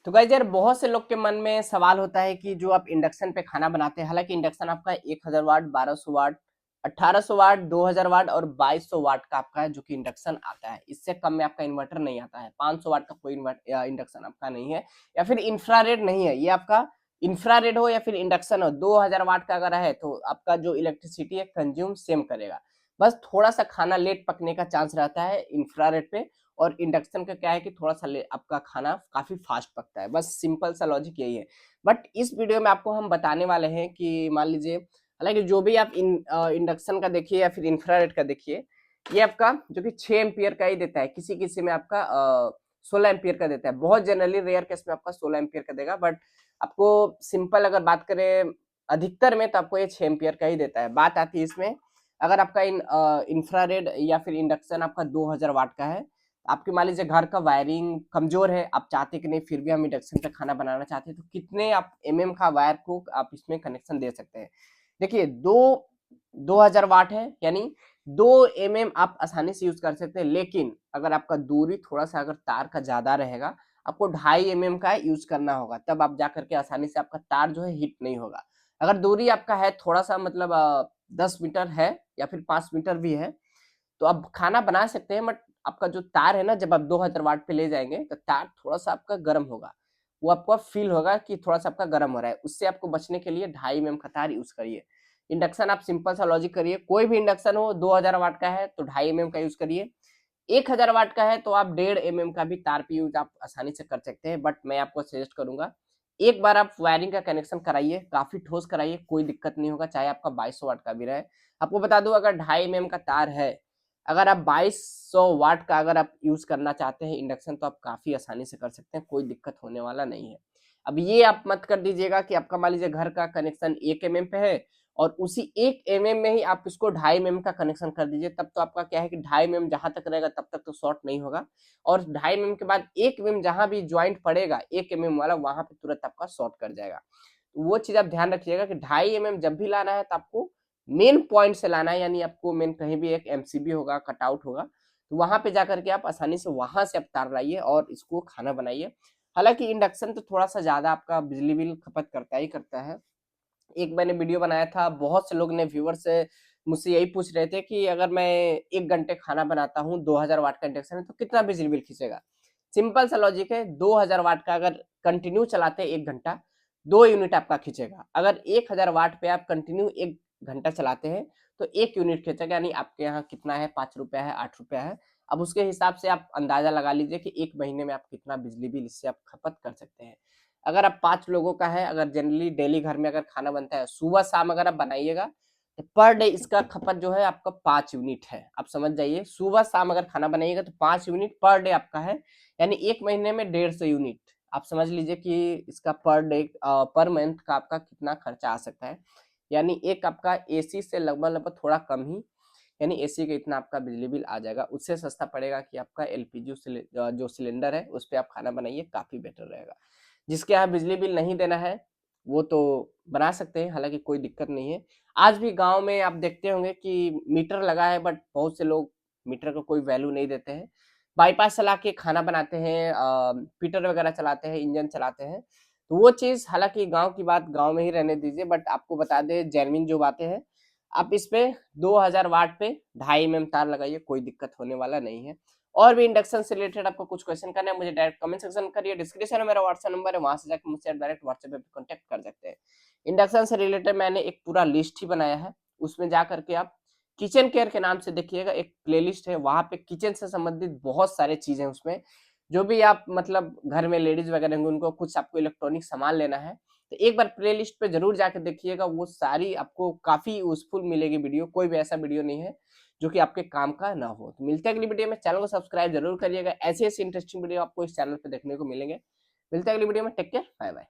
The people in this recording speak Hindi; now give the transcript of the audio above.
तो गाइस यार बहुत से लोग के मन में सवाल होता है कि जो आप इंडक्शन पे खाना बनाते हैं, हालांकि इंडक्शन आपका 1000 वाट, 1200 वाट, 1800 वाट, 2000 वाट और 2200 वाट का आपका है जो कि इंडक्शन आता है। इससे कम में आपका इन्वर्टर नहीं आता है। 500 वाट का कोई इंडक्शन आपका नहीं है, या फिर इंफ्रारेड नहीं है। ये आपका इंफ्रारेड हो या फिर इंडक्शन हो, 2000 वाट का अगर है तो आपका जो इलेक्ट्रिसिटी है कंज्यूम सेम करेगा। बस थोड़ा सा खाना लेट पकने का चांस रहता है इंफ्रारेड पे, और इंडक्शन का क्या है कि थोड़ा सा आपका खाना काफी फास्ट पकता है। बस सिंपल सा लॉजिक यही है। बट इस वीडियो में आपको हम बताने वाले हैं कि मान लीजिए, हालांकि जो भी आप इंडक्शन का देखिए या फिर इंफ्रारेड का देखिए, ये आपका जो कि 6 एम्पियर का ही देता है। किसी किसी में आपका 16 एम्पियर का देता है। बहुत जनरली रेयर केस में आपका 16 एम्पियर का देगा, बट आपको सिंपल अगर बात करें अधिकतर में तो आपको ये 6 एम्पियर का ही देता है। बात आती है इसमें, अगर आपका इंफ्रारेड या फिर इंडक्शन आपका 2000 वाट का है, आपके मान लीजिए घर का वायरिंग कमजोर है, आप चाहते कि नहीं फिर भी हम इंडक्शन पे खाना बनाना चाहते हैं, तो कितने आप का वायर को आप इसमें कनेक्शन दे सकते हैं। देखिए 2000 वाट है, यानी 2 आप आसानी से यूज कर सकते हैं। लेकिन अगर आपका दूरी थोड़ा सा अगर तार का ज्यादा रहेगा, आपको 2.5 का यूज करना होगा, तब आप जाकर के आसानी से आपका तार जो है हिट नहीं होगा। अगर दूरी आपका है थोड़ा सा मतलब 10 मीटर है या फिर 5 मीटर भी है, तो आप खाना बना सकते हैं। बट आपका जो तार है ना, जब आप 2000 वाट पे ले जाएंगे तो तार थोड़ा सा आपका गर्म होगा। वो आपको फील होगा कि थोड़ा सा आपका गर्म हो रहा है। उससे आपको बचने के लिए 2.5 का तार यूज करिए। इंडक्शन आप सिंपल सा लॉजिक करिए, कोई भी इंडक्शन हो 2000 वाट का है तो 2.5 का यूज करिए। 1000 वाट का है तो आप 1.5 का भी तार पे यूज आप आसानी से कर सकते हैं। बट मैं आपको सजेस्ट करूंगा, एक बार आप वायरिंग का कनेक्शन कराइए, काफी ठोस कराइए, कोई दिक्कत नहीं होगा, चाहे आपका 2200 वाट का भी रहे। आपको बता दूं, अगर 2.5 का तार है, अगर आप 2200 वाट का अगर आप यूज करना चाहते हैं इंडक्शन, तो आप काफी आसानी से कर सकते हैं, कोई दिक्कत होने वाला नहीं है। अब ये आप मत कर दीजिएगा कि आपका मान लीजिए घर का कनेक्शन 1 पे है और उसी 1 में ही आप इसको 2.5 का कनेक्शन कर दीजिए, तब तो आपका क्या है कि 2.5 जहां तक रहेगा तब तक तो शॉर्ट नहीं होगा। और 2.5 के बाद 1 जहां भी ज्वाइंट पड़ेगा 1 वाला, वहां पे तुरंत आपका शॉर्ट कर जाएगा। तो वो चीज आप ध्यान रखिएगा कि 2.5 जब भी लाना है तो आपको मेन पॉइंट से लाना है, यानी आपको मेन कहीं भी एक एमसीबी होगा, कटआउट होगा, तो वहां पे जाकर के आप आसानी से वहां से आप तार लाइए और इसको खाना बनाइए। हालांकि इंडक्शन तो थोड़ा सा ज्यादा आपका बिजली बिल खपत करता ही करता है। एक मैंने वीडियो बनाया था, बहुत से लोग ने व्यूअर से मुझसे यही पूछ रहे थे कि अगर मैं 1 घंटे खाना बनाता हूँ, 2000 वाट का इंडक्शन है, तो कितना बिजली बिल खींचेगा। सिंपल सा लॉजिक है, 2000 वाट का अगर कंटिन्यू चलाते हैं 1 घंटा, 2 यूनिट आपका खींचेगा। अगर 1000 वाट पे आप कंटिन्यू 1 घंटा चलाते हैं तो 1 यूनिट खींचेगा। यानी आपके यहाँ कितना है, 5 रुपया है, 8 रुपया है। अब उसके हिसाब से आप अंदाजा लगा लीजिए कि 1 महीने में आप कितना बिजली बिल इससे आप खपत कर सकते हैं। अगर आप 5 लोगों का है, अगर जनरली डेली घर में अगर खाना बनता है, सुबह शाम अगर आप बनाइएगा, तो पर डे इसका खपत जो है आपका 5 यूनिट है। आप समझ जाइए, सुबह शाम अगर खाना बनाइएगा तो 5 यूनिट पर डे आपका है, यानी 1 महीने में 150 यूनिट। आप समझ लीजिए कि इसका पर डे पर मंथ का आपका कितना खर्चा आ सकता है। यानी एक आपका एसी से लगभग लगभग थोड़ा कम ही, यानी एसी का इतना आपका बिजली बिल आ जाएगा। उससे सस्ता पड़ेगा कि आपका एलपीजी जो सिलेंडर है उस पर आप खाना बनाइए, काफी बेटर रहेगा। जिसके यहाँ बिजली बिल नहीं देना है वो तो बना सकते हैं, हालांकि कोई दिक्कत नहीं है। आज भी गांव में आप देखते होंगे कि मीटर लगा है, बट बहुत से लोग मीटर को कोई वैल्यू नहीं देते हैं, बाईपास चला के खाना बनाते हैं, पीटर वगैरह चलाते हैं, इंजन चलाते हैं। तो वो चीज, हालांकि गांव की बात गांव में ही रहने दीजिए, बट आपको बता दें जेन्युइन जो बातें हैं, आप इस पे 2000 वाट पे 2.5 तार लगाइए, कोई दिक्कत होने वाला नहीं है। और भी इंडक्शन से रिलेटेड आपको कुछ क्वेश्चन करना है, मुझे डायरेक्ट कमेंट सेक्शन में करिए, डिस्क्रिप्शन में मेरा व्हाट्सएप नंबर है, वहां से जाकर मुझसे डायरेक्ट व्हाट्सएप पे कांटेक्ट कर सकते हैं। इंडक्शन से रिलेटेड मैंने एक पूरा लिस्ट ही बनाया है, उसमें जाकर के आप किचन केयर के नाम से देखिएगा, एक प्लेलिस्ट है, वहां पे किचन से संबंधित बहुत सारे चीजें हैं उसमें। जो भी आप मतलब घर में लेडीज वगैरह होंगे, उनको कुछ आपको इलेक्ट्रॉनिक सामान लेना है, तो एक बार प्ले लिस्ट पे जरूर जाके देखिएगा, वो सारी आपको काफी यूजफुल मिलेगी वीडियो। कोई भी ऐसा वीडियो नहीं है जो कि आपके काम का ना हो। तो मिलते हैं अगली वीडियो में, चैनल को सब्सक्राइब जरूर करिएगा, ऐसे ऐसे इंटरेस्टिंग वीडियो आपको इस चैनल पे देखने को मिलेंगे। मिलते हैं अगली वीडियो में, टेक केयर, बाय बाय।